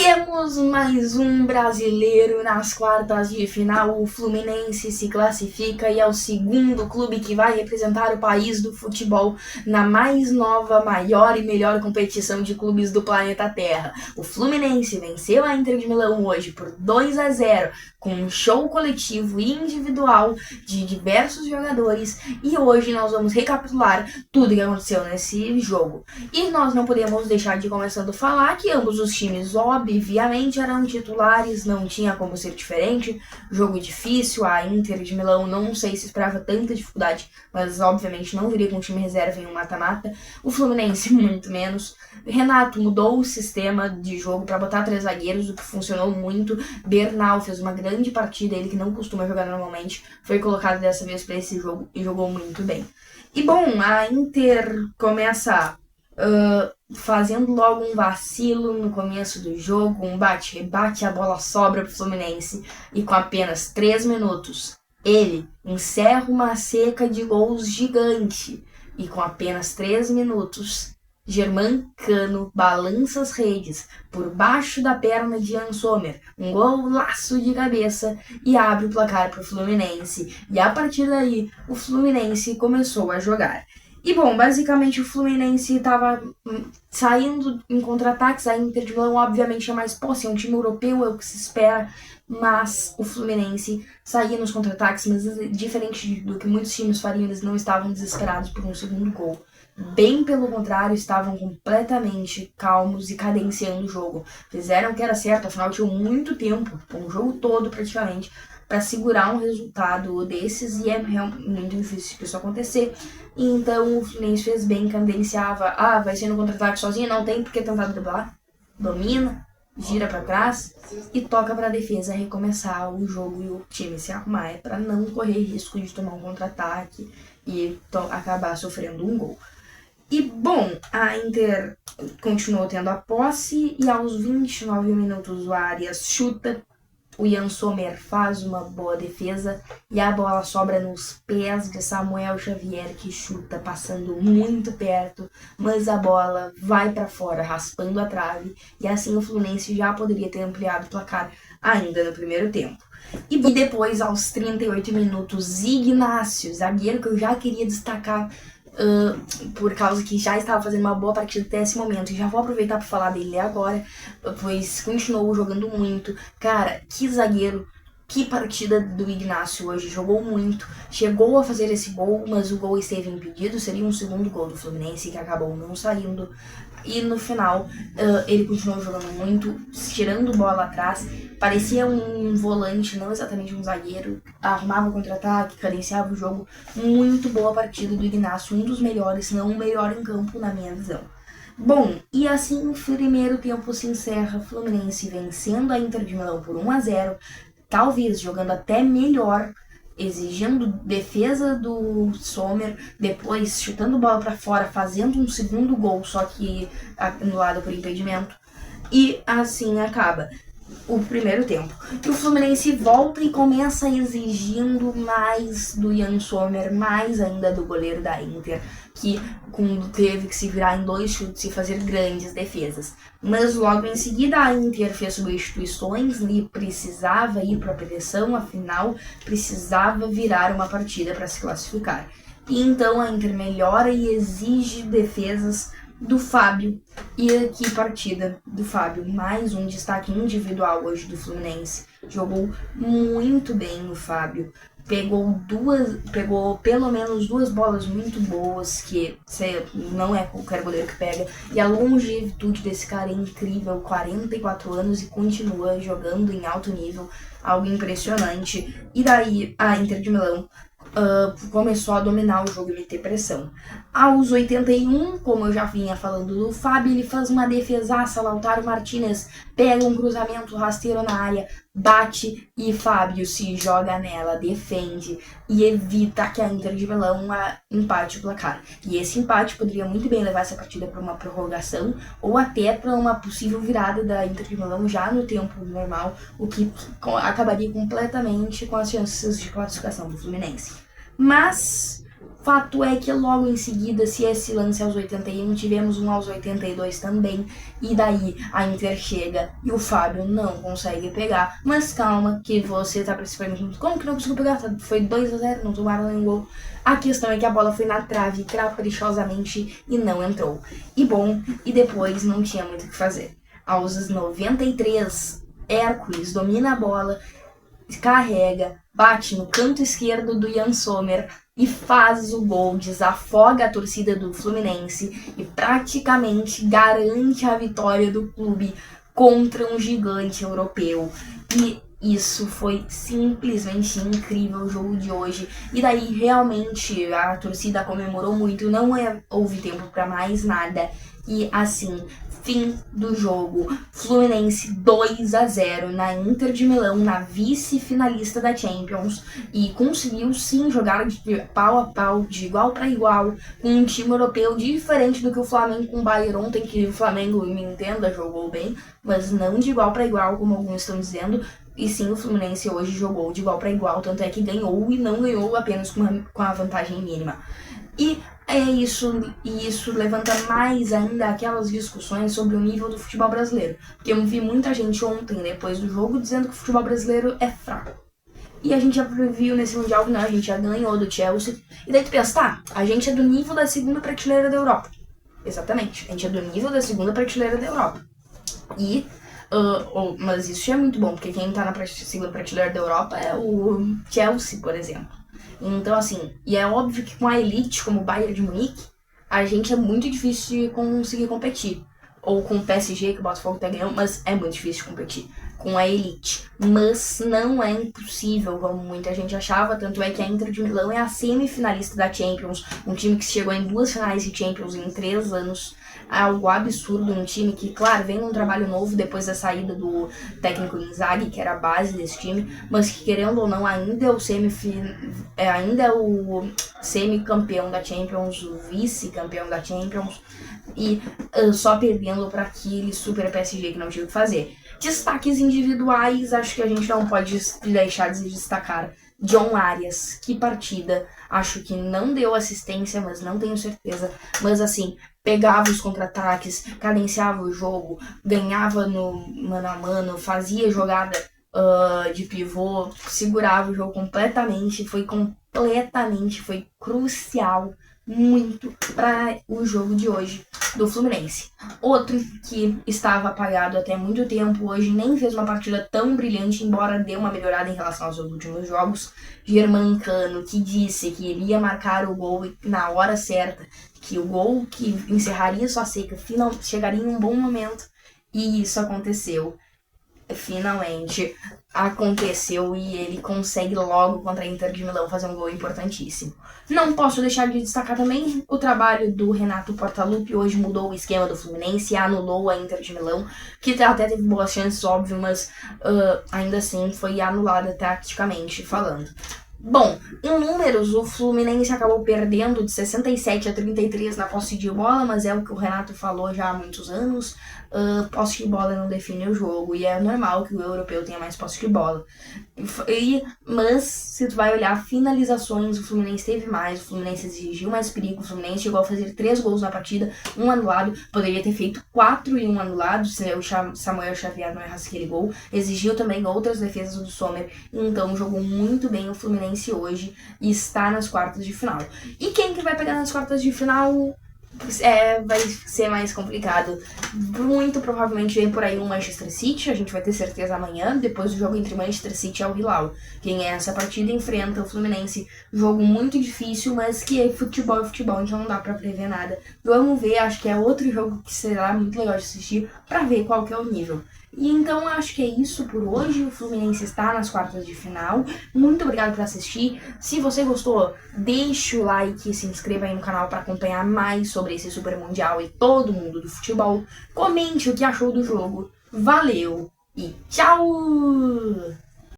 Temos mais um brasileiro nas quartas de final. O Fluminense se classifica e é o segundo clube que vai representar o país do futebol na mais nova, maior e melhor competição de clubes do planeta Terra. O Fluminense venceu a Inter de Milão hoje por 2-0, com um show coletivo e individual de diversos jogadores, e hoje nós vamos recapitular tudo que aconteceu nesse jogo. E nós não podemos deixar de começando a falar que ambos os times obviamente eram titulares, não tinha como ser diferente. Jogo difícil, a Inter de Milão não sei se esperava tanta dificuldade, mas obviamente não viria com time reserva em um mata-mata. O Fluminense muito menos. Renato mudou o sistema de jogo para botar 3 zagueiros, o que funcionou muito. Bernal fez uma grande partida, ele que não costuma jogar normalmente, foi colocado dessa vez para esse jogo e jogou muito bem. E bom, a Inter começa fazendo logo um vacilo no começo do jogo, um bate-rebate, a bola sobra pro Fluminense e com apenas 3 minutos ele encerra uma seca de gols gigante e com apenas 3 minutos Germancano balança as redes por baixo da perna de Yann Sommer, um golaço de cabeça e abre o placar para o Fluminense. E a partir daí o Fluminense começou a jogar. E bom, basicamente o Fluminense estava saindo em contra-ataques, a Inter de Milão obviamente é mais posse, é um time europeu, é o que se espera, mas o Fluminense saía nos contra-ataques, mas diferente do que muitos times fariam, eles não estavam desesperados por um segundo gol. Bem pelo contrário, estavam completamente calmos e cadenciando o jogo. Fizeram o que era certo, afinal tinham muito tempo, um jogo todo praticamente, para segurar um resultado desses, e é muito difícil que isso acontecer. Então o Fluminense fez bem, cadenciava, vai ser no contra-ataque sozinho, não tem porque tentar driblar, domina, gira para trás e toca para a defesa recomeçar o jogo e o time se arrumar, é para não correr risco de tomar um contra-ataque e acabar sofrendo um gol. E bom, a Inter continuou tendo a posse e aos 29 minutos o Arias chuta, o Yann Sommer faz uma boa defesa e a bola sobra nos pés de Samuel Xavier, que chuta passando muito perto, mas a bola vai para fora, raspando a trave, e assim o Fluminense já poderia ter ampliado o placar ainda no primeiro tempo. E depois, aos 38 minutos, Ignacio, zagueiro que eu já queria destacar por causa que já estava fazendo uma boa partida até esse momento, e já vou aproveitar para falar dele agora, pois continuou jogando muito. Cara, que zagueiro, que partida do Ignacio hoje, jogou muito, chegou a fazer esse gol, mas o gol esteve impedido, seria um segundo gol do Fluminense que acabou não saindo, e no final ele continuou jogando muito, tirando bola atrás, parecia um volante, não exatamente um zagueiro, arrumava o contra-ataque, cadenciava o jogo. Muito boa partida do Ignacio, um dos melhores, se não o melhor em campo na minha visão. Bom, e assim o primeiro tempo se encerra, Fluminense vencendo a Inter de Milão por 1-0, talvez jogando até melhor, exigindo defesa do Sommer, depois chutando bola para fora, fazendo um segundo gol, só que anulado por impedimento, e assim acaba o primeiro tempo. E o Fluminense volta e começa exigindo mais do Yann Sommer, mais ainda do goleiro da Inter, que teve que se virar em 2 chutes e fazer grandes defesas. Mas logo em seguida a Inter fez substituições e precisava ir para a pressão, afinal precisava virar uma partida para se classificar. E então a Inter melhora e exige defesas do Fábio, e que partida do Fábio, mais um destaque individual hoje do Fluminense, jogou muito bem o Fábio, pegou pelo menos 2 bolas muito boas, que não é qualquer goleiro que pega, e a longevidade desse cara é incrível, 44 anos e continua jogando em alto nível, algo impressionante. E daí a Inter de Milão começou a dominar o jogo e meter pressão. Aos 81, como eu já vinha falando do Fábio, ele faz uma defesaça, Lautaro Martinez pega um cruzamento rasteiro na área, bate e Fábio se joga nela, defende e evita que a Inter de Milão empate o placar. E esse empate poderia muito bem levar essa partida para uma prorrogação ou até para uma possível virada da Inter de Milão já no tempo normal, o que acabaria completamente com as chances de classificação do Fluminense. Mas Fato é que logo em seguida, se esse lance aos 81, tivemos um aos 82 também, e daí a Inter chega e o Fábio não consegue pegar. Mas calma, que você tá se perguntando como que não conseguiu pegar? Foi 2-0, não tomaram nenhum gol. A questão é que a bola foi na trave caprichosamente e não entrou. E bom, e depois não tinha muito o que fazer. Aos 93, Hércules domina a bola, carrega, bate no canto esquerdo do Yann Sommer e faz o gol, desafoga a torcida do Fluminense e praticamente garante a vitória do clube contra um gigante europeu. E isso foi simplesmente incrível o jogo de hoje. E daí realmente a torcida comemorou muito, não houve tempo para mais nada. E assim, fim do jogo, Fluminense 2-0 na Inter de Milão, na vice-finalista da Champions, e conseguiu sim jogar de pau a pau, de igual para igual, com um time europeu diferente do que o Flamengo com o Bayern ontem, que o Flamengo, me entenda, jogou bem, mas não de igual para igual, como alguns estão dizendo. E sim, o Fluminense hoje jogou de igual para igual, tanto é que ganhou e não ganhou apenas com a vantagem mínima. E é isso, e isso levanta mais ainda aquelas discussões sobre o nível do futebol brasileiro. Porque eu vi muita gente ontem, depois do jogo, dizendo que o futebol brasileiro é fraco. E a gente já viu nesse Mundial que não, a gente já ganhou do Chelsea. E daí tu pensa, tá, a gente é do nível da segunda prateleira da Europa. Exatamente, a gente é do nível da segunda prateleira da Europa. E, mas isso é muito bom, porque quem tá na segunda prateleira da Europa é o Chelsea, por exemplo. Então, assim, e é óbvio que com a elite, como o Bayern de Munique, a gente é muito difícil de conseguir competir. Ou com o PSG, que o Botafogo tá ganhando, mas é muito difícil de competir com a elite. Mas não é impossível, como muita gente achava, tanto é que a Inter de Milão é a semifinalista da Champions, um time que chegou em 2 finais de Champions em 3 anos. Algo absurdo, um time que, claro, vem num trabalho novo depois da saída do técnico Inzaghi, que era a base desse time, mas que, querendo ou não, ainda é o semicampeão da Champions, o vice-campeão da Champions, e só perdendo para aquele super PSG que não tinha o que fazer. Destaques individuais, acho que a gente não pode deixar de destacar John Arias, que partida, acho que não deu assistência, mas não tenho certeza, mas assim, pegava os contra-ataques, cadenciava o jogo, ganhava no mano a mano, fazia jogada de pivô, segurava o jogo completamente, foi crucial, muito para o jogo de hoje do Fluminense. Outro que estava apagado até muito tempo, hoje nem fez uma partida tão brilhante, embora dê uma melhorada em relação aos últimos jogos, Germancano, que disse que iria marcar o gol na hora certa, que o gol que encerraria sua seca chegaria em um bom momento, e isso aconteceu. Finalmente aconteceu e ele consegue logo contra a Inter de Milão fazer um gol importantíssimo. Não posso deixar de destacar também o trabalho do Renato Portaluppi. Hoje mudou o esquema do Fluminense e anulou a Inter de Milão, que até teve boas chances, óbvio, mas ainda assim foi anulada taticamente falando. Bom, em números, o Fluminense acabou perdendo de 67-33 na posse de bola, mas é o que o Renato falou já há muitos anos. Posse de bola não define o jogo, e é normal que o europeu tenha mais posse de bola. Mas, se tu vai olhar finalizações, o Fluminense teve mais, o Fluminense exigiu mais perigo, o Fluminense chegou a fazer 3 gols na partida, 1 anulado, poderia ter feito 4 e 1 anulado, se o Samuel Xavier não errasse aquele gol. Exigiu também outras defesas do Sommer, então jogou muito bem o Fluminense hoje e está nas quartas de final. E quem que vai pegar nas quartas de final? Vai ser mais complicado. Muito provavelmente vem por aí um Manchester City, a gente vai ter certeza amanhã, depois do jogo entre Manchester City e Al Hilal. Quem é essa partida enfrenta o Fluminense. Jogo muito difícil, mas que é futebol, então não dá pra prever nada. Vamos ver, acho que é outro jogo que será muito legal de assistir pra ver qual que é o nível. E então acho que é isso por hoje. O Fluminense está nas quartas de final. Muito obrigado por assistir. Se você gostou, deixe o like e se inscreva aí no canal para acompanhar mais sobre esse Super Mundial e todo mundo do futebol. Comente o que achou do jogo. Valeu e tchau!